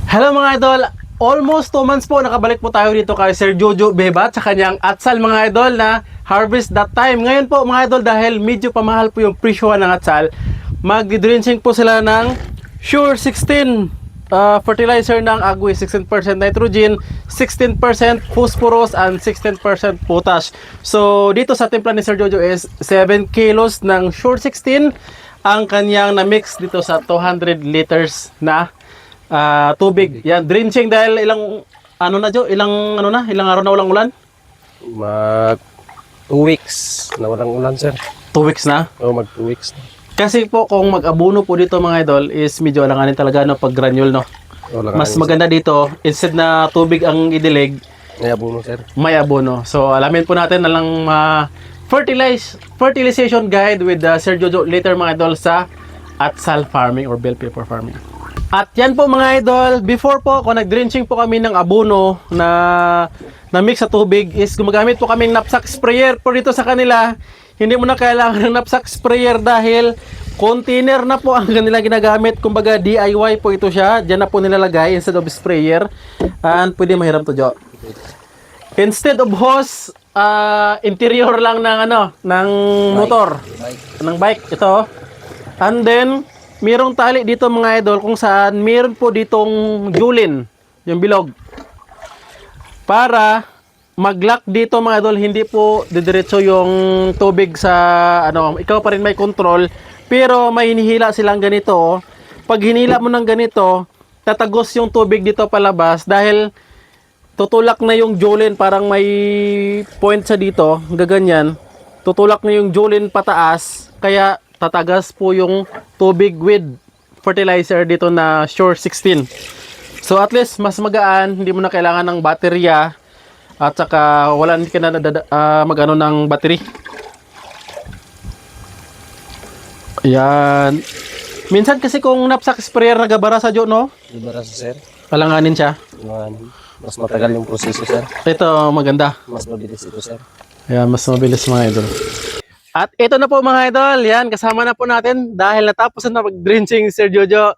Hello mga idol! Almost 2 months po nakabalik po tayo dito kay Sir Jojo Bebat sa kanyang atsal mga idol na harvest that time. Ngayon po mga idol dahil medyo pamahal po yung presyo ng atsal, magdi-drenching po sila ng Sure 16 fertilizer ng Agwi, 16% nitrogen, 16% phosphorus, and 16% potash. So dito sa timpla ni Sir Jojo is 7 kilos ng Sure 16 ang kanyang na-mix dito sa 200 liters na tubig. Yan, drenching dahil ilang ano na Jo, ilang araw na walang ulan? Mag 2 weeks na walang ulan, sir. 2 weeks na. O mag 2 weeks na. Kasi po kung mag-abono po dito mga idol is medyo alanganin talaga no pag granule no. Wala Mas maganda dito instead na tubig ang idilig, may abono, sir. may abono. So alamin po natin na lang fertilization guide with Sir Jojo later mga idol sa Atsal farming or bell pepper farming. At yan po mga idol, before po kung nag-drenching po kami ng abono na mix sa tubig is gumagamit po kaming knapsack sprayer po dito sa kanila. Hindi mo na kailangan ng knapsack sprayer dahil container na po ang kanila ginagamit. Kumbaga DIY po ito siya. Diyan na po nilalagay instead of sprayer. And pwede mahiram to Jo. Instead of hose, interior lang ng ng motor, ng bike ito. And then mayroong tali dito mga idol kung saan mayroon po ditong julin, yung bilog. Para mag-lock dito mga idol, hindi po didiretso yung tubig sa ikaw pa rin may control, pero may hinihila silang ganito. Pag hinila mo ng ganito, tatagos yung tubig dito palabas dahil tutulak na yung julin, parang may point sa dito, gaganyan. Tutulak na yung julin pataas, kaya tatagas po yung tubig with fertilizer dito na Sure 16. So at least mas magaan, hindi mo na kailangan ng baterya at saka wala hindi ka na magano ng battery. Ayan. Minsan kasi kung knapsack sprayer nagabara sa Jo, no? Libara sa, sir. Alanganin siya. Mas matagal yung proseso, sir. Ito maganda. Mas mabilis ito, sir. Ayan, mas mabilis mga idol. At ito na po mga idol, yan, kasama na po natin dahil natapos na mag-drenching Sir Jojo.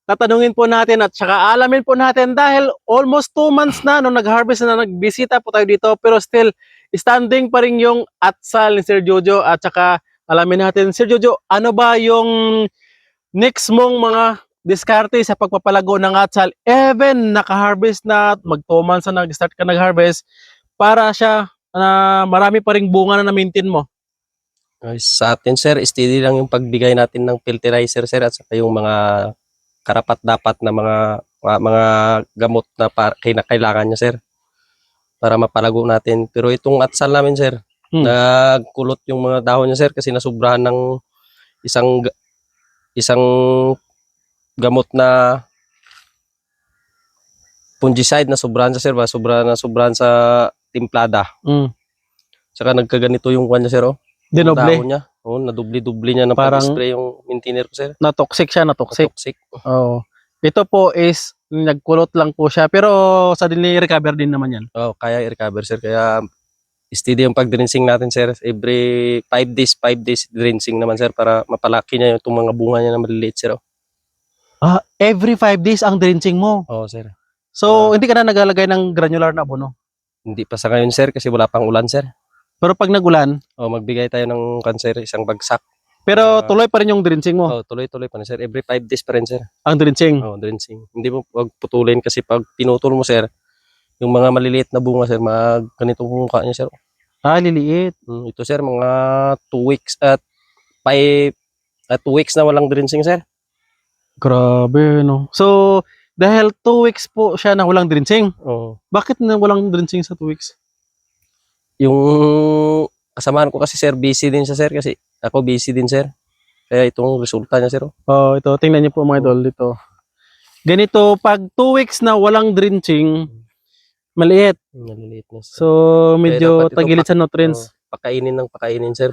Tatanungin po natin at saka alamin po natin dahil almost 2 months na nung nag-harvest na nagbisita po tayo dito pero still standing pa rin yung atsal ni Sir Jojo at saka alamin natin, Sir Jojo, ano ba yung next mong mga diskarte sa pagpapalago ng atsal even naka-harvest na, mag 2 months na nag-start ka nag-harvest para siya marami pa ring bunga na na-maintain mo? Sa atin, sir, steady lang yung pagbigay natin ng fertilizer, sir, at saka yung mga karapat-dapat na mga gamot na kailangan niya, sir, para mapalago natin. Pero itong atsal namin, sir, nagkulot yung mga dahon niya, sir, kasi nasubrahan ng isang gamot na fungicide na sobrahan sa, sir, sobrahan sa timplada. Saka nagkaganito yung kanya, sir, oh. Dinoble? Niya. Oh, nadubli-dubli niya na parang pag-spray yung maintainer ko, sir. Na-toxic siya, na-toxic. Toxic. Oo. Ito po is nagkulot lang po siya pero sa recover din naman yan. Oh, kaya i-recover, sir. Kaya steady yung pag-drenching natin, sir. Every 5 days drenching naman, sir, para mapalaki niya yung mga bunga niya na maliliit, sir. Oh. Every 5 days ang drenching mo. Oh, sir. So hindi ka na naglalagay ng granular na abono? Hindi pa sa ngayon, sir, kasi wala pang ulan, sir. Pero pag nagulan, magbigay tayo ng cancer, isang bagsak. pero tuloy pa rin yung drenching mo? Tuloy-tuloy pa na, sir. Every 5 days pa rin, sir. Ang drenching? Drenching. Hindi mo wag putulin kasi pag pinutol mo, sir, yung mga maliliit na bunga, sir, ganitong mukha niya, sir. Liliit. Ito, sir, mga 2 weeks at 2 weeks na walang drenching, sir. Grabe, no? So, dahil 2 weeks po siya na walang drenching? Oo. Bakit na walang drenching sa 2 weeks? Yung kasamahan ko kasi, sir, busy din siya, sir, kasi ako busy din, sir. Kaya itong resulta niya, sir. Ito, tingnan niyo po mga idol dito. Ganito, pag 2 weeks na walang drenching, maliit. Maliliit na, sir. So, medyo tagilid sa nutrients. Pakainin, sir.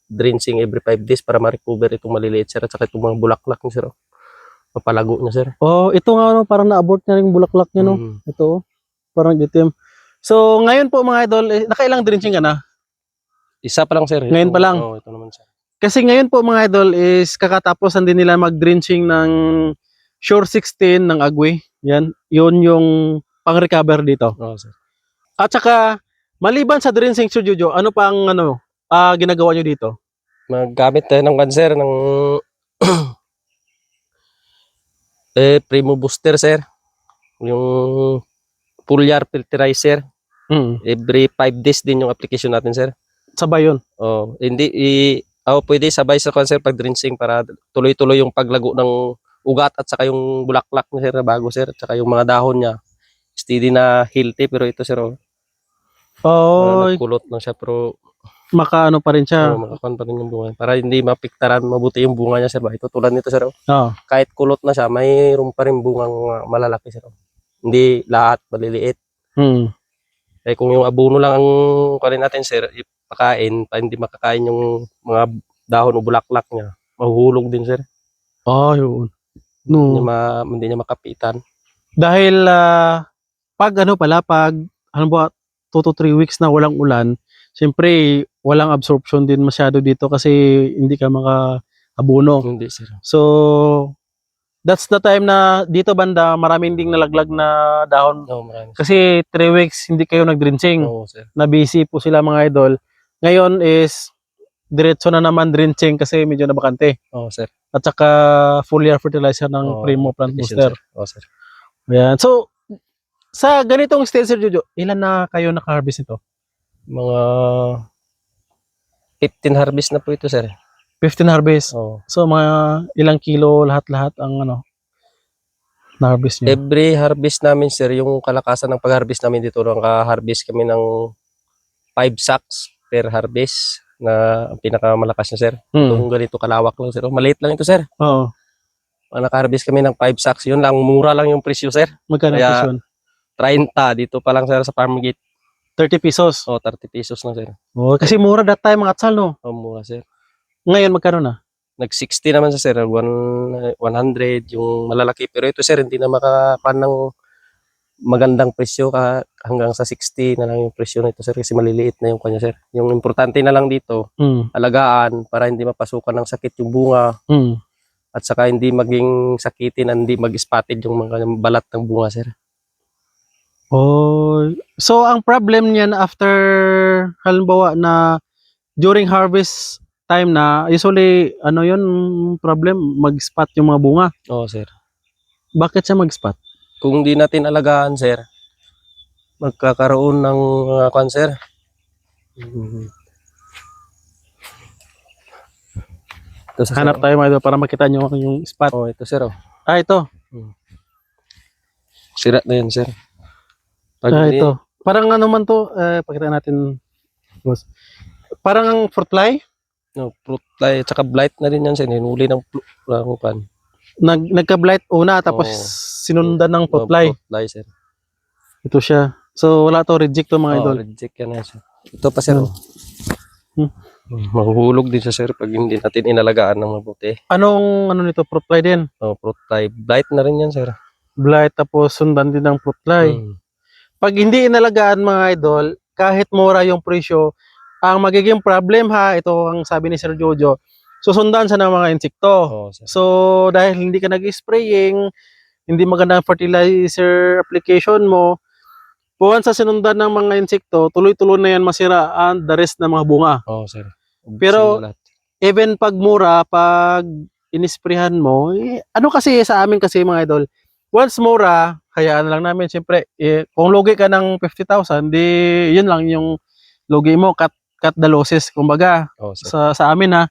Drenching every 5 days para ma-recover itong maliliit, sir. At saka itong mga bulaklak niya, sir. Mapalago niya, sir. Ito nga, parang na-abort niya yung bulaklak niya, no? Ito, parang itim. So, ngayon po mga idol, nakailang drenching ka na? Isa pa lang, sir. Ngayon pa lang? Ito naman, sir. Kasi ngayon po mga idol is kakatapusan din nila mag-drenching ng Sure 16 ng Agwe. Yan, yun yung pang-recover dito. Oo, sir. At saka, maliban sa drenching, Sir Jojo, ano pa ang ginagawa nyo dito? Maggamit tayo ng cancer ng Primo Booster, sir. Yung foliar fertilizer. Every 5 days din yung application natin, sir. Sabay yun. Oh, pwede sabay sa cancer pag drenching para tuloy-tuloy yung paglago ng ugat at saka yung bulaklak niya, sir, na bago, sir, at saka yung mga dahon niya steady na healthy, pero ito, sir, Oh, nagkulot lang siya, pero makaano pa rin siya. makakuan pa rin yung bunga para hindi mapiktaran mabuti yung bunga niya, sir, ba? Ito tulad nito, sir, Oo. kahit kulot na siya, mayroon pa rin bungang malalaki, sir. Hindi lahat maliliit. Eh kung yung abono lang ang kunin natin, sir, ipakain, pa hindi makakain yung mga dahon o bulaklak niya, mahuhulog din, sir. Oh, yun. Hindi No. hindi niya makapitan. Dahil pag 2 to 3 weeks na walang ulan, siyempre walang absorption din masyado dito kasi hindi ka maka-abono. Hindi, sir. So, that's the time na dito banda maraming ding nalaglag na dahon. Oo, marami. Kasi 3 weeks hindi kayo nag-drenching. Oo, sir. Na busy po sila mga idol. Ngayon is diretso na naman drenching kasi medyo nabakante. Oo, sir. At saka foliar fertilizer ng Oo, Primo Plant application, Booster. sir. Oo, sir. Ayan. So, sa ganitong stage, Sir Jojo, ilan na kayo naka-harvest nito? Mga 15 harvest na po ito, sir. 15 harvest. Oo. So, mga ilang kilo lahat-lahat ang na-harvest nyo? Every harvest namin, sir, yung kalakasan ng pag-harvest namin dito, naka-harvest kami ng 5 sacks per harvest na ang pinakamalakas na, sir. Itong ganito kalawak lang, sir. Maliit lang ito, sir. Oo. Naka-harvest kami ng 5 sacks. Yun lang, mura lang yung presyo, sir. Magkano Kaya, presyo? 30 dito pa lang, sir, sa farm gate. 30 pesos. 30 pesos lang, sir. Oh, kasi mura that time mga atsal, no? Mura, sir. Ngayon, magkano na? Nag-60 naman sa, sir. 100 yung malalaki. Pero ito, sir, hindi na makapan ng magandang presyo hanggang sa 60 na lang yung presyo nito, sir, kasi maliliit na yung kanya, sir. Yung importante na lang dito, alagaan para hindi mapasukan ng sakit yung bunga at saka hindi maging sakitin, hindi mag-spotted yung mga balat ng bunga, sir. Oh, so ang problem niyan after halimbawa na during harvest time na usually yun problem mag-spot yung mga bunga. Oo, sir. Bakit siya mag-spot? Kung di natin alagaan, sir, magkakaroon ng cancer. Ito, sir. Hanap tayo mga idol para makita nyo yung spot. Oh, ito, sir. Ito. Sira na yan, sir. Ito. Parang man to, pakita natin. Boss. Parang ang fruit fly? No, fruit fly, tsaka blight na rin yan, sir. Hinuli ng pan. Nagka-blight una, tapos sinundan ng fruit fly. Fruit fly, sir. Ito siya. So, wala to, reject to mga idol. Reject yan, sir. Ito pa, sir. Mahuhulog din siya, sir, pag hindi natin inalagaan ng mabuti. Anong nito, fruit fly din? Fruit fly. Blight na rin yan, sir. Blight, tapos sundan din ng fruit fly. Pag hindi inalagaan mga idol, kahit mura yung presyo, ang magiging problem ito ang sabi ni Sir Jojo, susundan sa ng mga insekto. So, dahil hindi ka nag-spraying, hindi maganda ang fertilizer application mo, once sa sinundan ng mga insekto, tuloy-tuloy na yan masira ang the rest ng mga bunga. Sir. Pero, even pag mura, pag inisprehan mo, kasi sa amin kasi mga idol, once mura, hayaan lang namin, siyempre, kung logi ka ng 50,000, di yun lang yung logi mo, cut the losses, kumbaga, sa amin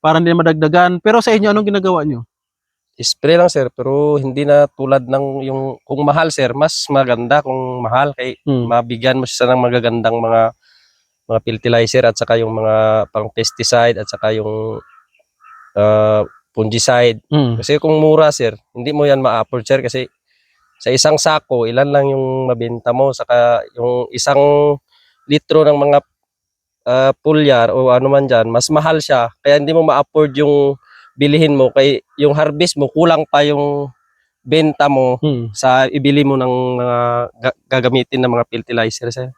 para hindi madagdagan. Pero sa inyo, anong ginagawa nyo? Spray lang, sir, pero hindi na tulad ng yung, kung mahal, sir, mas maganda kung mahal, kay mabigyan mo siya ng magagandang mga fertilizer at saka yung mga pang pesticide at saka yung fungicide. Kasi kung mura, sir, hindi mo yan ma-afford, sir, kasi sa isang sako, ilan lang yung mabenta mo, saka yung isang litro ng mga foliar o ano man dyan, mas mahal siya, kaya hindi mo ma-afford yung bilihin mo, kay yung harvest mo, kulang pa yung benta mo sa ibili mo ng mga gagamitin ng mga fertilizer, sir.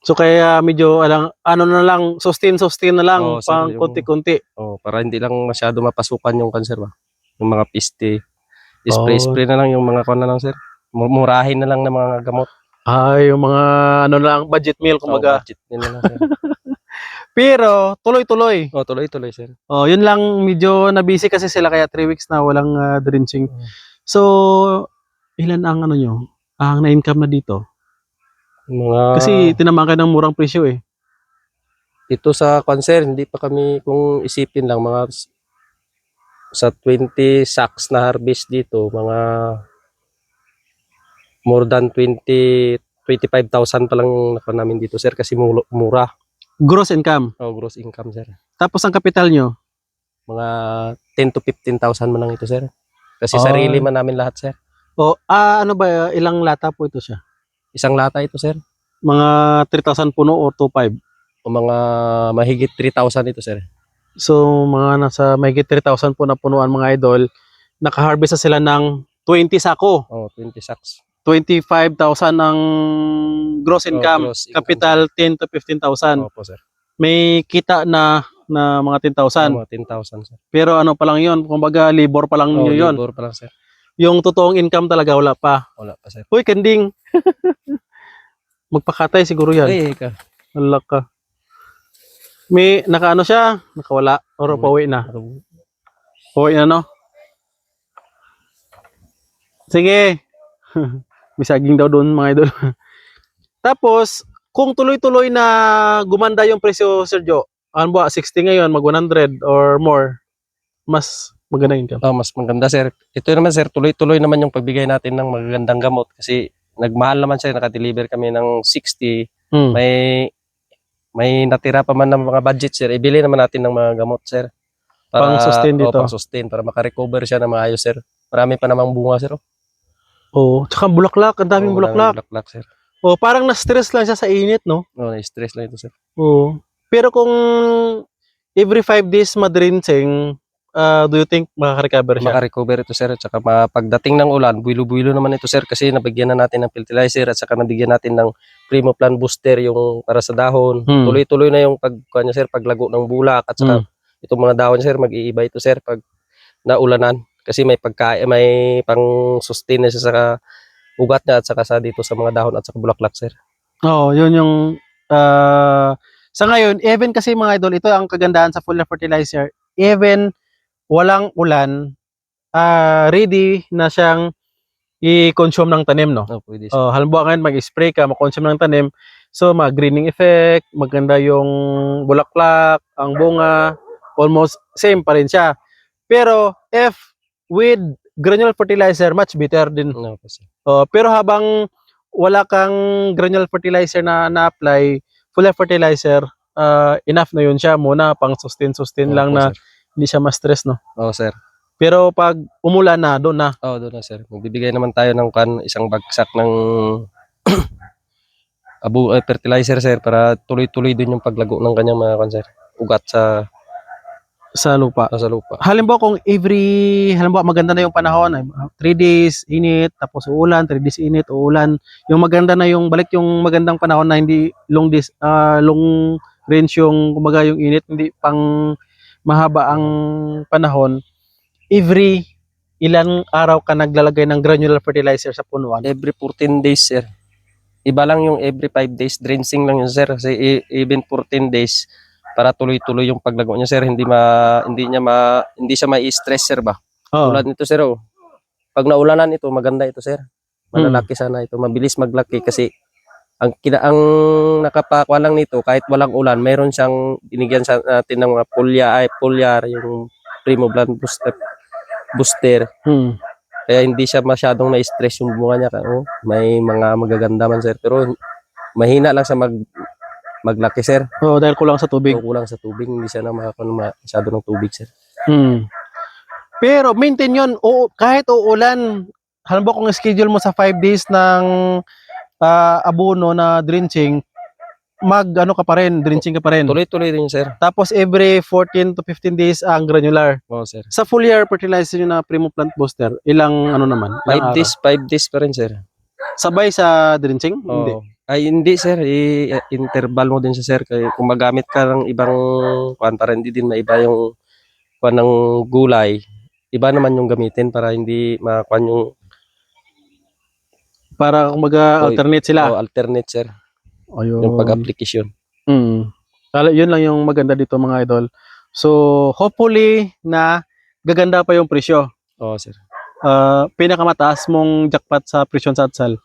So kaya medyo na lang, sustain na lang, pang sir, konti-konti. Para hindi lang masyado mapasukan yung cancer ba, yung mga piste. Spray na lang yung mga kuan na lang, sir. Murahin na lang ng mga gamot. Yung mga ano lang, budget meal, kumbaga. Budget nila lang, sir. Pero, tuloy-tuloy. Tuloy-tuloy, sir. Yun lang, medyo na-busy kasi sila kaya 3 weeks na walang drenching. So, ilan ang ano nyo? Ang na-income na dito? Kasi tinamaan ka ng murang presyo eh. Ito sa concern, hindi pa kami, kung isipin lang, mga sa 20 sacks na harvest dito, mga more than 25,000 pa lang nakuha namin dito, sir, kasi mura. Gross income. Gross income, sir. Tapos ang kapital nyo? Mga 10 to 15,000 man lang ito, sir. Kasi sarili man namin lahat, sir. Ano ba, ilang lata po ito siya? Isang lata ito, sir. Mga 3,000 puno o 2,500? O mga mahigit 3,000 ito, sir. So, mga nasa mahigit 3,000 po na punuan, mga idol. Nakaharvest na sila ng 20 sako. 20 sacks. 25,000 ang gross income. Gross income, Capital 10 to 15,000. Opo, sir. May kita na mga 10,000. Mga 10,000, sir. Pero ano pa lang yun, kumbaga libor pa lang ninyo yun. Libor pa lang, sir. Yung totoong income talaga wala pa. Wala pa, sir. Uy, kanding. Magpakatay siguro yan. Ay, ka. Wala ka. May nakaano siya, nakawala or pauwi na. Pauwi na, no? Sige. May saging daw doon, mga idol. Tapos, kung tuloy-tuloy na gumanda yung presyo, Sergio, ano ba, 60 ngayon, mag 100 or more, mas maganda income. Mas maganda, sir. Ito naman, sir, tuloy-tuloy naman yung pagbigay natin ng magagandang gamot kasi nagmahal naman, sir, nakadeliver kami ng 60. May natira pa man ng mga budget, sir. Ibili naman natin ng mga gamot, sir. Para, pang-sustain dito. Pang-sustain, para makarecover siya ng maayos, sir. Marami pa namang bunga, sir. Tsaka bulaklak, ang daming bulaklak. Bulaklak, sir. Parang na-stress lang siya sa init, no? Na-stress lang ito, sir. Pero kung every 5 days madrinsing, do you think makaka-recover siya? Makarecover ito, sir. At saka pagdating ng ulan, builo-builo naman ito, sir. Kasi nabigyan na natin ng fertilizer at saka nabigyan natin ng Primo Plant Booster yung para sa dahon. Tuloy-tuloy na yung sir, paglago ng bulak at saka itong mga dahon, sir, mag-iiba ito, sir, pag naulanan. Kasi may may pang-sustain na siya sa ugat niya at saka sa dito sa mga dahon at saka bulaklak, sir. Yun yung sa ngayon, even kasi mga idol, ito ang kagandahan sa foliar fertilizer. Even walang ulan, ready na siyang i-consume ng tanim, no? Pwede, sir. Halimbawa ngayon, mag-spray ka, mag-consume ng tanim. So, mag-greening effect, maganda yung bulaklak, ang bunga, almost same pa rin siya. Pero, if with granular fertilizer, much better din. Sir. Pero habang wala kang granular fertilizer na na-apply, foliar fertilizer, enough na yun siya muna, pang sustain lang na sir. Hindi siya ma-stress, no? Sir. Pero pag umulan na, doon na. Doon na, sir. Magbibigay naman tayo ng isang bagsak ng fertilizer, sir, para tuloy-tuloy din yung paglago ng kanyang mga sir, ugat sa lupa. Sa lupa. Halimbawa kung halimbawa maganda na yung panahon, 3 days init, tapos uulan, 3 days init, uulan. Yung maganda na yung balik yung magandang panahon na hindi long range yung kumbaga yung init, hindi pang mahaba ang panahon. Every ilang araw ka naglalagay ng granular fertilizer sa punuan? Every 14 days, sir. Iba lang yung every 5 days. Drenching lang yun, sir. Kasi even 14 days para tuloy-tuloy yung paglago niya, sir. Hindi siya mai-stress, sir, ba? Tulad nito, sir. Pag naulanan ito, maganda ito, sir. Malalaki sana ito. Mabilis maglaki kasi ang nakapakuha lang nito, kahit walang ulan, meron siyang binigyan natin ng mga foliar, yung Primo Plant Booster. Kaya hindi siya masyadong na-stress yung bunga niya. May mga magaganda man, sir. Pero mahina lang sa maglaki, sir. Dahil kulang sa tubig. Kulang sa tubig. Hindi siya na makakuha masyado ng tubig, sir. Pero maintain yun. Kahit uulan, halimbawa kung schedule mo sa 5 days ng abono na drenching, ka pa rin, drenching ka pa rin. Tuloy-tuloy rin, sir. Tapos every 14 to 15 days ang granular. Sir. Sa foliar fertilizer na Primo Plant Booster, ilang naman? 5 days pa rin, sir. Sabay sa drenching? Hindi. Hindi, sir. I-interval mo din siya, sir. Kaya kung magamit ka ng ibang para hindi din maiba yung ng gulay, iba naman yung gamitin para hindi makuan yung Para kumbaga o, alternate sila. alternate sir, yung Ayun. pag-application. Yun lang yung maganda dito mga idol. So, hopefully na gaganda pa yung presyo. Oo sir. Pinakamataas mong jackpot sa presyon sa Atsal.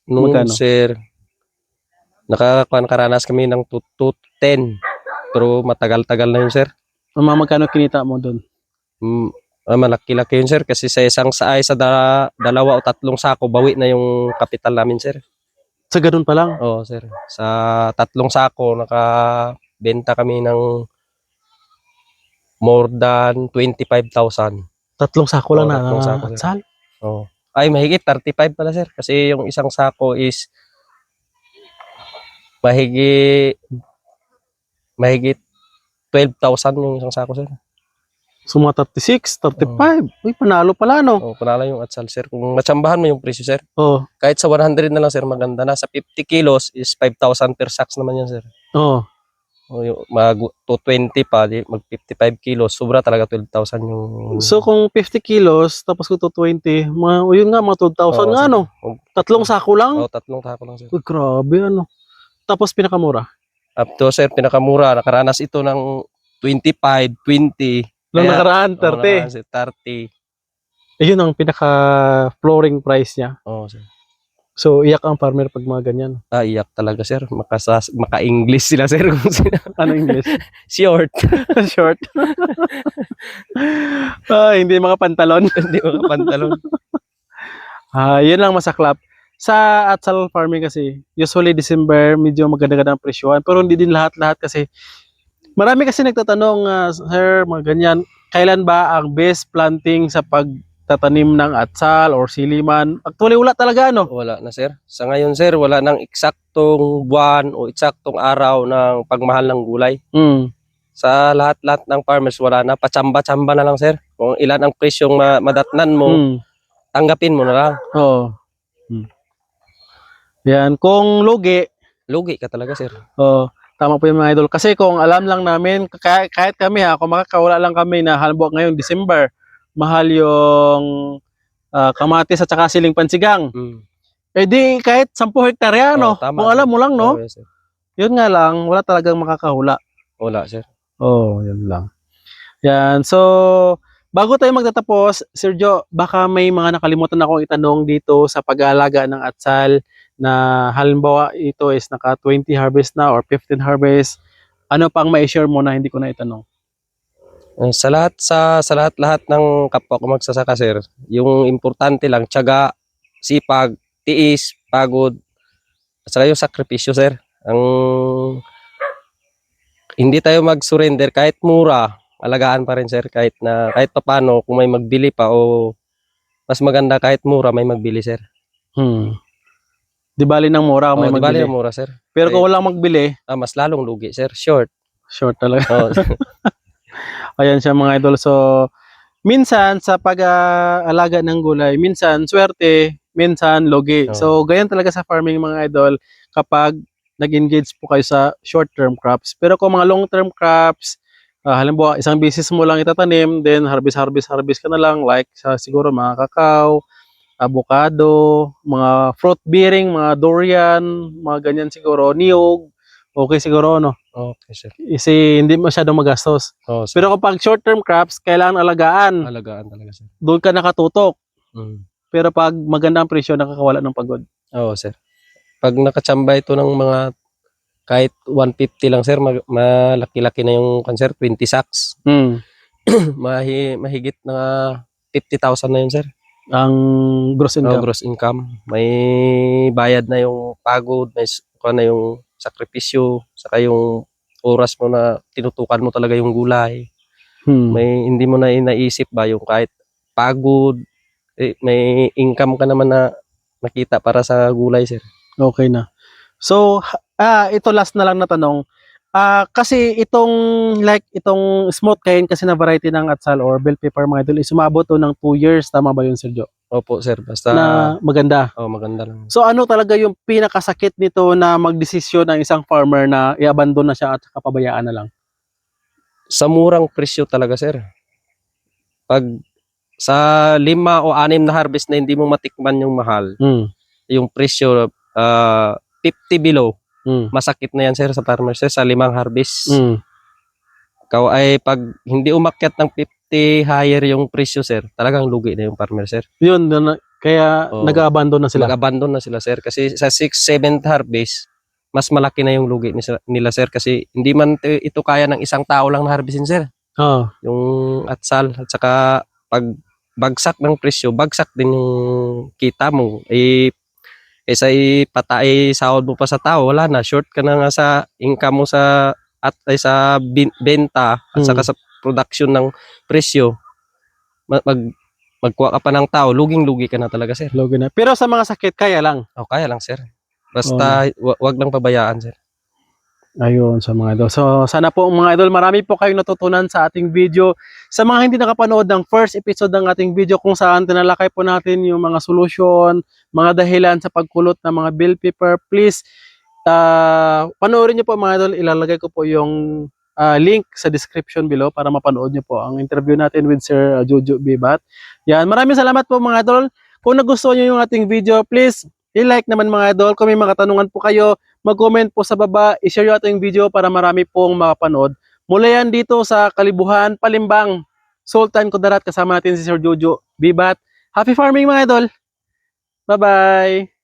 Nung Magkano? sir, nakaranas kami ng 210. Pero matagal-tagal na yun sir. Magkano kinita mo doon? Malaki-laki yun sir kasi sa isang dalawa o tatlong sako bawi na yung kapital namin sir. Sa ganun pa lang? Oo sir. Sa tatlong sako nakabenta kami ng more than 25,000. Tatlong sako lang na tatlong sako, sir. Atsal? Oh. Ay, mahigit 35 pala sir kasi yung isang sako is mahigit 12,000 yung isang sako sir. So mga 36, 35. Uy, panalo pala no? Oh, panalo yung Atsal sir. Kung matsambahan mo yung presyo sir. Oh. Kahit sa 100 na lang sir, maganda na. Sa 50 kilos is 5,000 per sacks naman yan sir. Oh. O yung mag 220 pa, mag 55 kilos, sobra talaga 12,000 yung... So kung 50 kilos, tapos ko to 20, yun nga, mga 12,000 nga no? Tatlong sako lang? Oo, tatlong sako lang sir. Uy, grabe ano. Tapos pinakamura? Up to sir, pinakamura, nakaranas ito ng 25, 20. Nung nakaraan, 30. Nakaranas 30. Yun ang pinaka-flooring price niya. Oo sir. So, iyak ang farmer pag mga ganyan. Iyak talaga sir. Maka-English sila sir. Kung Ano English? Short. Short. Hindi mga pantalon. Hindi makapantalon. Yun lang masaklap. Sa Atsal farming kasi, usually December, medyo maganda-ganda ang presyohan. Pero hindi din lahat-lahat kasi, marami kasi nagtatanong, sir, mga ganyan, kailan ba ang best planting sa pagtatanim ng Atsal or siliman? Actually, wala talaga, no? Wala na sir. Sa ngayon sir, wala nang eksaktong buwan o eksaktong araw ng pagmahal ng gulay. Sa lahat-lahat ng farmers, wala na. Pachamba-chamba na lang sir. Kung ilan ang presyong madatnan mo, tanggapin mo na lang. Oo. Yan, kung lugi ka talaga sir. Tama po yung mga idol. Kasi kung alam lang namin, kahit kami kung makakawala lang kami na halimbawa ngayong December, mahal yung kamatis at saka siling pansigang. Eh di kahit 10 hektarya, no? Kung alam mo lang, no? Yes, sir. Yun nga lang, wala talagang makakahula. Wala sir. Yun lang. Yan, so bago tayo magtatapos, Sir Joe, baka may mga nakalimutan akong itanong dito sa pag-aalaga ng Atsal na halimbawa ito is naka 20 harvest na or 15 harvest. Ano pang ma-share mo na hindi ko na itanong? Sa lahat ng kapwa ko magsasaka sir, yung importante lang tiyaga, sipag, tiis, pagod, at saka yung sakripisyo sir. Hindi tayo mag-surrender kahit mura, alagaan pa rin sir kahit papaano kung may magbili pa o mas maganda kahit mura may magbili sir. Di bali ng mura kung may Di bali magbili. ng mura sir. Pero kung walang magbili, mas lalong lugi sir. Short talaga. Ayan siya mga idol. So minsan sa pag-aalaga ng gulay, minsan swerte, minsan lugi. So ganyan talaga sa farming mga idol kapag nag-engage po kayo sa short-term crops. Pero kung mga long-term crops, halimbawa isang bisis mo lang itatanim, then harvest ka na lang, like siguro mga kakao, avocado, mga fruit bearing, mga durian, mga ganyan siguro, niyog, okay siguro, no? Okay, sir. Kasi hindi masyadong magastos. Pero kapag short-term crops, kailangan alagaan. Alagaan talaga, sir. Doon ka nakatutok. Pero pag maganda ang presyo, nakakawala ng pagod. Oo, sir. Pag nakatsamba ito ng mga kahit 150 lang, sir, malaki-laki na yung sir, 20 sacks. Mahigit na 50,000 na yun, sir. Ang gross income. Gross income. May bayad na yung pagod, may na yung sakripisyo, saka yung oras mo na tinutukan mo talaga yung gulay. May hindi mo na inaisip ba yung kahit pagod, may income ka naman na nakita para sa gulay, sir. Okay na. So, ito last na lang na tanong. Kasi itong smooth kain kasi na variety ng Atsal or bell pepper mga idol is umabot to ng 2 years. Tama ba yun, Sir Joe? Opo, sir. Basta na maganda. Maganda lang. So ano talaga yung pinakasakit nito na magdesisyon ng isang farmer na i-abandon na siya at kapabayaan na lang? Sa murang presyo talaga, sir. Pag sa 5 o 6 na harvest na hindi mo matikman yung mahal, Mm. yung presyo 50 below, Mm. masakit na yan sir sa farmer sir sa 5 harvest. Mm. Ikaw ay pag hindi umakyat ng 50 higher yung presyo sir, talagang lugi na yung farmer sir. Yun, kaya Oo. nag-abandon na sila. Mag-abandon na sila sir kasi sa 6th, 7th harvest, mas malaki na yung lugi nila sir kasi hindi man ito kaya ng isang tao lang na harvestin sir. Oo. Yung atsal at saka pag bagsak ng presyo, bagsak din yung kita mo. Kaysa ipatay sahod mo pa sa tao, wala na. Short ka na nga sa income mo sa sa benta at saka sa production ng presyo. Magkuha ka pa ng tao, luging-lugi ka na talaga, sir. Lugi na. Pero sa mga sakit, kaya lang. O, kaya lang, sir. Basta, wag lang pabayaan, sir. Ayun, sa mga idol. So, sana po mga idol, marami po kayong natutunan sa ating video. Sa mga hindi nakapanood ng first episode ng ating video kung saan tinalakay po natin yung mga solusyon, mga dahilan sa pagkulot ng mga bell pepper, please, panoorin nyo po mga idol. Ilalagay ko po yung link sa description below para mapanood nyo po ang interview natin with Sir Jojo Bibat. Yan, maraming salamat po mga idol. Kung nagustuhan nyo yung ating video, please, i-like naman mga idol. Kung may mga katanungan po kayo, mag-comment po sa baba, i-share yung ating video para marami pong makapanood. Mula yan dito sa Kalibuhan, Palimbang, Sultan Kudarat, kasama natin si Sir Jojo Bibat. Happy farming mga idol! Bye-bye!